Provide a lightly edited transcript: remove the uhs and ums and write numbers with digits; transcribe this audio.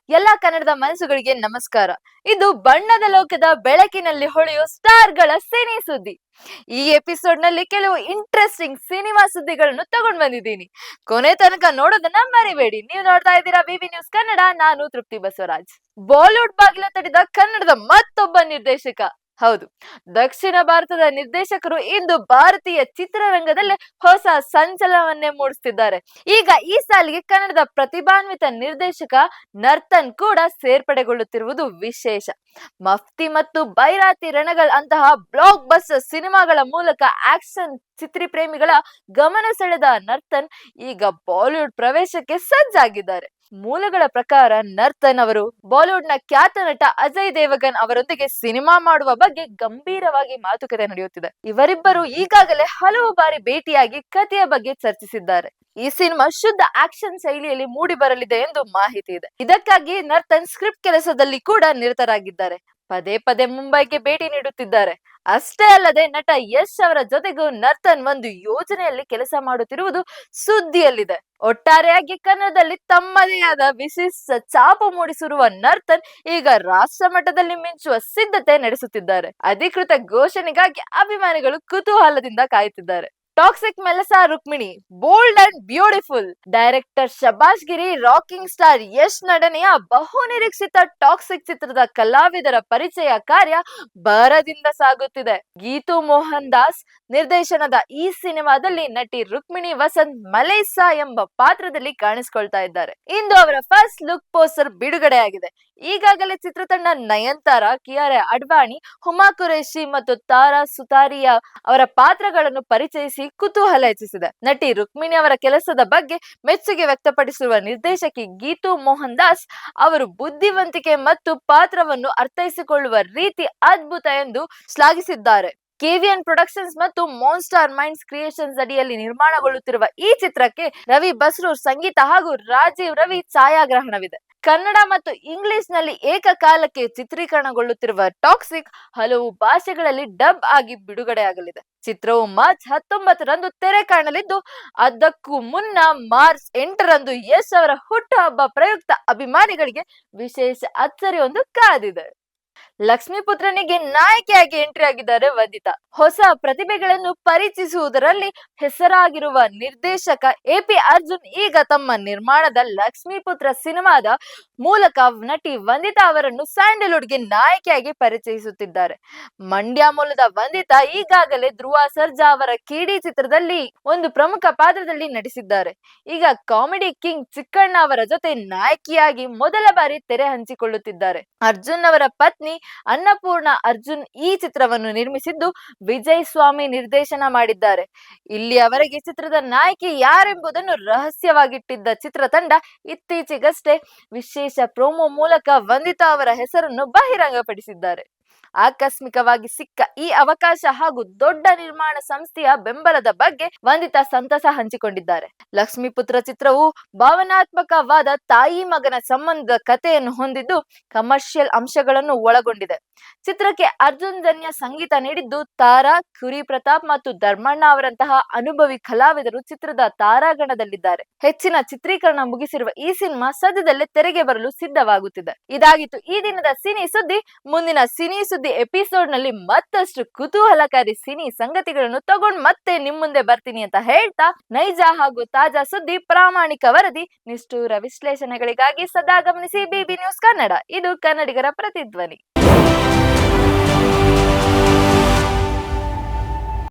ಎಲ್ಲ ಕನ್ನಡದ ಮನಸ್ಸುಗಳಿಗೆ ನಮಸ್ಕಾರ. ಇದು ಬಣ್ಣದ ಲೋಕದ ಬೆಳಕಿನಲ್ಲಿ ಹೊಳೆಯೋ ಸ್ಟಾರ್ಗಳ ಸಿನಿ ಸುದ್ದಿ. ಈ ಎಪಿಸೋಡ್ ನಲ್ಲಿ ಕೆಲವು ಇಂಟ್ರೆಸ್ಟಿಂಗ್ ಸಿನಿಮಾ ಸುದ್ದಿಗಳನ್ನು ತಗೊಂಡ್ ಬಂದಿದ್ದೀನಿ. ಕೊನೆ ತನಕ ನೋಡೋದನ್ನ ಮರಿಬೇಡಿ. ನೀವು ನೋಡ್ತಾ ಇದ್ದೀರಾ ವಿವಿ ನ್ಯೂಸ್ ಕನ್ನಡ. ನಾನು ತೃಪ್ತಿ ಬಸವರಾಜ್. ಬಾಲಿವುಡ್ ಬಾಗಿಲ ತಟ್ಟಿದ ಕನ್ನಡದ ಮತ್ತೊಬ್ಬ ನಿರ್ದೇಶಕ. ಹೌದು, ದಕ್ಷಿಣ ಭಾರತದ ನಿರ್ದೇಶಕರು ಇಂದು ಭಾರತೀಯ ಚಿತ್ರರಂಗದಲ್ಲೇ ಹೊಸ ಸಂಚಲನವನ್ನೇ ಮೂಡಿಸುತ್ತಿದ್ದಾರೆ. ಈಗ ಈ ಸಾಲಿಗೆ ಕನ್ನಡದ ಪ್ರತಿಭಾನ್ವಿತ ನಿರ್ದೇಶಕ ನರ್ತನ್ ಕೂಡ ಸೇರ್ಪಡೆಗೊಳ್ಳುತ್ತಿರುವುದು ವಿಶೇಷ. ಮಫ್ತಿ ಮತ್ತು ಬೈರಾತಿ ರಣಗಳ್ ಅಂತಹ ಬ್ಲಾಕ್ ಬಸ್ಟರ್ ಸಿನಿಮಾಗಳ ಮೂಲಕ ಆಕ್ಷನ್ ಚಿತ್ರಿ ಪ್ರೇಮಿಗಳ ಗಮನ ಸೆಳೆದ ನರ್ತನ್ ಈಗ ಬಾಲಿವುಡ್ ಪ್ರವೇಶಕ್ಕೆ ಸಜ್ಜಾಗಿದ್ದಾರೆ. ಮೂಲಗಳ ಪ್ರಕಾರ ನರ್ತನ್ ಅವರು ಬಾಲಿವುಡ್ ನ ಖ್ಯಾತ ನಟ ಅಜಯ್ ದೇವಗನ್ ಅವರೊಂದಿಗೆ ಸಿನಿಮಾ ಮಾಡುವ ಬಗ್ಗೆ ಗಂಭೀರವಾಗಿ ಮಾತುಕತೆ ನಡೆಯುತ್ತಿದೆ. ಇವರಿಬ್ಬರು ಈಗಾಗಲೇ ಹಲವು ಬಾರಿ ಭೇಟಿಯಾಗಿ ಕಥೆಯ ಬಗ್ಗೆ ಚರ್ಚಿಸಿದ್ದಾರೆ. ಈ ಸಿನಿಮಾ ಶುದ್ಧ ಆಕ್ಷನ್ ಶೈಲಿಯಲ್ಲಿ ಮೂಡಿ ಬರಲಿದೆ ಎಂದು ಮಾಹಿತಿ ಇದೆ. ಇದಕ್ಕಾಗಿ ನರ್ತನ್ ಸ್ಕ್ರಿಪ್ಟ್ ಕೆಲಸದಲ್ಲಿ ಕೂಡ ನಿರತರಾಗಿದ್ದಾರೆ. ಪದೇ ಪದೇ ಮುಂಬೈಗೆ ಭೇಟಿ ನೀಡುತ್ತಿದ್ದಾರೆ. ಅಷ್ಟೇ ಅಲ್ಲದೆ ನಟ ಯಶ್ ಅವರ ಜೊತೆಗೂ ನರ್ತನ್ ಒಂದು ಯೋಜನೆಯಲ್ಲಿ ಕೆಲಸ ಮಾಡುತ್ತಿರುವುದು ಸುದ್ದಿಯಲ್ಲಿದೆ. ಒಟ್ಟಾರೆಯಾಗಿ ಕನ್ನಡದಲ್ಲಿ ತಮ್ಮದೇ ಆದ ವಿಶಿಷ್ಟ ಛಾಪು ಮೂಡಿಸಿರುವ ನರ್ತನ್ ಈಗ ರಾಷ್ಟ್ರ ಮಟ್ಟದಲ್ಲಿ ಮಿಂಚುವ ಸಿದ್ಧತೆ ನಡೆಸುತ್ತಿದ್ದಾರೆ. ಅಧಿಕೃತ ಘೋಷಣೆಗಾಗಿ ಅಭಿಮಾನಿಗಳು ಕುತೂಹಲದಿಂದ ಕಾಯುತ್ತಿದ್ದಾರೆ. ಟಾಕ್ಸಿಕ್ ಮೆಲಸ Rukmini bold and beautiful. Director Shabash Giri, rocking star Yash ನಟನೆಯ ಬಹು ನಿರೀಕ್ಷಿತ ಟಾಕ್ಸಿಕ್ ಚಿತ್ರದ ಕಲಾವಿದರ ಪರಿಚಯ ಕಾರ್ಯ ಭರದಿಂದ ಸಾಗುತ್ತಿದೆ. ಗೀತು ಮೋಹನ್ ದಾಸ್ ನಿರ್ದೇಶನದ ಈ ಸಿನಿಮಾದಲ್ಲಿ ನಟಿ ರುಕ್ಮಿಣಿ ವಸಂತ್ ಮಲೈಸಾ ಎಂಬ ಪಾತ್ರದಲ್ಲಿ ಕಾಣಿಸಿಕೊಳ್ತಾ ಇದ್ದಾರೆ. ಇಂದು ಅವರ ಫಸ್ಟ್ ಲುಕ್ ಪೋಸ್ಟರ್ ಬಿಡುಗಡೆಯಾಗಿದೆ. ಈಗಾಗಲೇ ಚಿತ್ರತಂಡ ನಯನ್ತಾರಾ, ಕಿಯಾರಾ ಅಡ್ವಾಣಿ, ಹುಮಾ ಕುರೇಶಿ ಮತ್ತು ತಾರಾ ಸುತಾರಿಯಾ ಅವರ ಪಾತ್ರಗಳನ್ನು ಪರಿಚಯಿಸಿ ಕುತೂಹಲ ಹೆಚ್ಚಿಸಿದೆ. ನಟಿ ರುಕ್ಮಿಣಿ ಅವರ ಕೆಲಸದ ಬಗ್ಗೆ ಮೆಚ್ಚುಗೆ ವ್ಯಕ್ತಪಡಿಸಿರುವ ನಿರ್ದೇಶಕಿ ಗೀತು ಮೋಹನ್ ದಾಸ್ ಅವರು ಬುದ್ಧಿವಂತಿಕೆ ಮತ್ತು ಪಾತ್ರವನ್ನು ಅರ್ಥೈಸಿಕೊಳ್ಳುವ ರೀತಿ ಅದ್ಭುತ ಎಂದು ಶ್ಲಾಘಿಸಿದ್ದಾರೆ. ಕೆವಿಎನ್ ಪ್ರೊಡಕ್ಷನ್ಸ್ ಮತ್ತು ಮಾನ್ಸ್ಟಾರ್ ಮೈಂಡ್ಸ್ ಕ್ರಿಯೇಷನ್ಸ್ ಅಡಿಯಲ್ಲಿ ನಿರ್ಮಾಣಗೊಳ್ಳುತ್ತಿರುವ ಈ ಚಿತ್ರಕ್ಕೆ ರವಿ ಬಸ್ರೂರ್ ಸಂಗೀತ ಹಾಗೂ ರಾಜೀವ್ ರವಿ ಛಾಯಾಗ್ರಹಣವಿದೆ. ಕನ್ನಡ ಮತ್ತು ಇಂಗ್ಲಿಷ್ ನಲ್ಲಿ ಏಕಕಾಲಕ್ಕೆ ಚಿತ್ರೀಕರಣಗೊಳ್ಳುತ್ತಿರುವ ಟಾಕ್ಸಿಕ್ ಹಲವು ಭಾಷೆಗಳಲ್ಲಿ ಡಬ್ ಆಗಿ ಬಿಡುಗಡೆಯಾಗಲಿದೆ. ಚಿತ್ರವು ಮಾರ್ಚ್ 19ರಂದು ತೆರೆ ಕಾಣಲಿದ್ದು, ಅದಕ್ಕೂ ಮುನ್ನ ಮಾರ್ಚ್ 8ರಂದು ಯಶ್ ಅವರ ಹುಟ್ಟುಹಬ್ಬ ಪ್ರಯುಕ್ತ ಅಭಿಮಾನಿಗಳಿಗೆ ವಿಶೇಷ ಅಚ್ಚರಿಯೊಂದು ಕಾದಿದೆ. ಲಕ್ಷ್ಮೀಪುತ್ರನಿಗೆ ನಾಯಕಿಯಾಗಿ ಎಂಟ್ರಿ ಆಗಿದ್ದಾರೆ ವಂದಿತಾ. ಹೊಸ ಪ್ರತಿಭೆಗಳನ್ನು ಪರಿಚಯಿಸುವುದರಲ್ಲಿ ಹೆಸರಾಗಿರುವ ನಿರ್ದೇಶಕ ಎಪಿ ಅರ್ಜುನ್ ಈಗ ತಮ್ಮ ನಿರ್ಮಾಣದ ಲಕ್ಷ್ಮೀಪುತ್ರ ಸಿನಿಮಾದ ಮೂಲಕ ನಟಿ ವಂದಿತಾ ಅವರನ್ನು ಸ್ಯಾಂಡಲ್ವುಡ್ಗೆ ನಾಯಕಿಯಾಗಿ ಪರಿಚಯಿಸುತ್ತಿದ್ದಾರೆ. ಮಂಡ್ಯ ಮೂಲದ ವಂದಿತಾ ಈಗಾಗಲೇ ಧ್ರುವ ಸರ್ಜಾ ಅವರ ಕಿಡಿ ಚಿತ್ರದಲ್ಲಿ ಒಂದು ಪ್ರಮುಖ ಪಾತ್ರದಲ್ಲಿ ನಟಿಸಿದ್ದಾರೆ. ಈಗ ಕಾಮಿಡಿ ಕಿಂಗ್ ಚಿಕ್ಕಣ್ಣ ಅವರ ಜೊತೆ ನಾಯಕಿಯಾಗಿ ಮೊದಲ ಬಾರಿ ತೆರೆ ಹಂಚಿಕೊಳ್ಳುತ್ತಿದ್ದಾರೆ. ಅರ್ಜುನ್ ಅವರ ಪತ್ನಿ ಅನ್ನಪೂರ್ಣ ಅರ್ಜುನ್ ಈ ಚಿತ್ರವನ್ನು ನಿರ್ಮಿಸಿದ್ದು, ವಿಜಯ್ ಸ್ವಾಮಿ ನಿರ್ದೇಶನ ಮಾಡಿದ್ದಾರೆ. ಇಲ್ಲಿಯವರೆಗೆ ಚಿತ್ರದ ನಾಯಕಿ ಯಾರೆಂಬುದನ್ನು ರಹಸ್ಯವಾಗಿಟ್ಟಿದ್ದ ಚಿತ್ರತಂಡ ಇತ್ತೀಚೆಗಷ್ಟೇ ವಿಶೇಷ ಪ್ರೋಮೋ ಮೂಲಕ ವಂದಿತಾ ಅವರ ಹೆಸರನ್ನು ಬಹಿರಂಗಪಡಿಸಿದ್ದಾರೆ. ಆಕಸ್ಮಿಕವಾಗಿ ಸಿಕ್ಕ ಈ ಅವಕಾಶ ಹಾಗೂ ದೊಡ್ಡ ನಿರ್ಮಾಣ ಸಂಸ್ಥೆಯ ಬೆಂಬಲದ ಬಗ್ಗೆ ವಂದಿತಾ ಸಂತಸ ಹಂಚಿಕೊಂಡಿದ್ದಾರೆ. ಲಕ್ಷ್ಮೀಪುತ್ರ ಚಿತ್ರವು ಭಾವನಾತ್ಮಕವಾದ ತಾಯಿ ಮಗನ ಸಂಬಂಧದ ಕಥೆಯನ್ನು ಹೊಂದಿದ್ದು, ಕಮರ್ಷಿಯಲ್ ಅಂಶಗಳನ್ನು ಒಳಗೊಂಡಿದೆ. ಚಿತ್ರಕ್ಕೆ ಅರ್ಜುನ್ ಜನ್ಯ ಸಂಗೀತ ನೀಡಿದ್ದು, ತಾರಾ, ಕುರಿ ಪ್ರತಾಪ್ ಮತ್ತು ಧರ್ಮಣ್ಣ ಅವರಂತಹ ಅನುಭವಿ ಕಲಾವಿದರು ಚಿತ್ರದ ತಾರಾಗಣದಲ್ಲಿದ್ದಾರೆ. ಹೆಚ್ಚಿನ ಚಿತ್ರೀಕರಣ ಮುಗಿಸಿರುವ ಈ ಸಿನಿಮಾ ಸದ್ಯದಲ್ಲೇ ತೆರೆಗೆ ಬರಲು ಸಿದ್ಧವಾಗುತ್ತಿದೆ. ಇದಾಗಿತ್ತು ಈ ದಿನದ ಸಿನಿ ಸುದ್ದಿ. ಮುಂದಿನ ಸಿನಿ ಸುದ್ದಿ ಎಪಿಸೋಡ್ ನಲ್ಲಿ ಮತ್ತಷ್ಟು ಕುತೂಹಲಕಾರಿ ಸಿನಿ ಸಂಗತಿಗಳನ್ನು ತಗೊಂಡು ಮತ್ತೆ ನಿಮ್ ಮುಂದೆ ಬರ್ತೀನಿ ಅಂತ ಹೇಳ್ತಾ, ನೈಜ ಹಾಗೂ ತಾಜಾ ಸುದ್ದಿ, ಪ್ರಾಮಾಣಿಕ ವರದಿ, ನಿಷ್ಠೂರ ವಿಶ್ಲೇಷಣೆಗಳಿಗಾಗಿ ಸದಾ ಗಮನಿಸಿ ಬಿಬಿ ನ್ಯೂಸ್ ಕನ್ನಡ. ಇದು ಕನ್ನಡಿಗರ ಪ್ರತಿಧ್ವನಿ.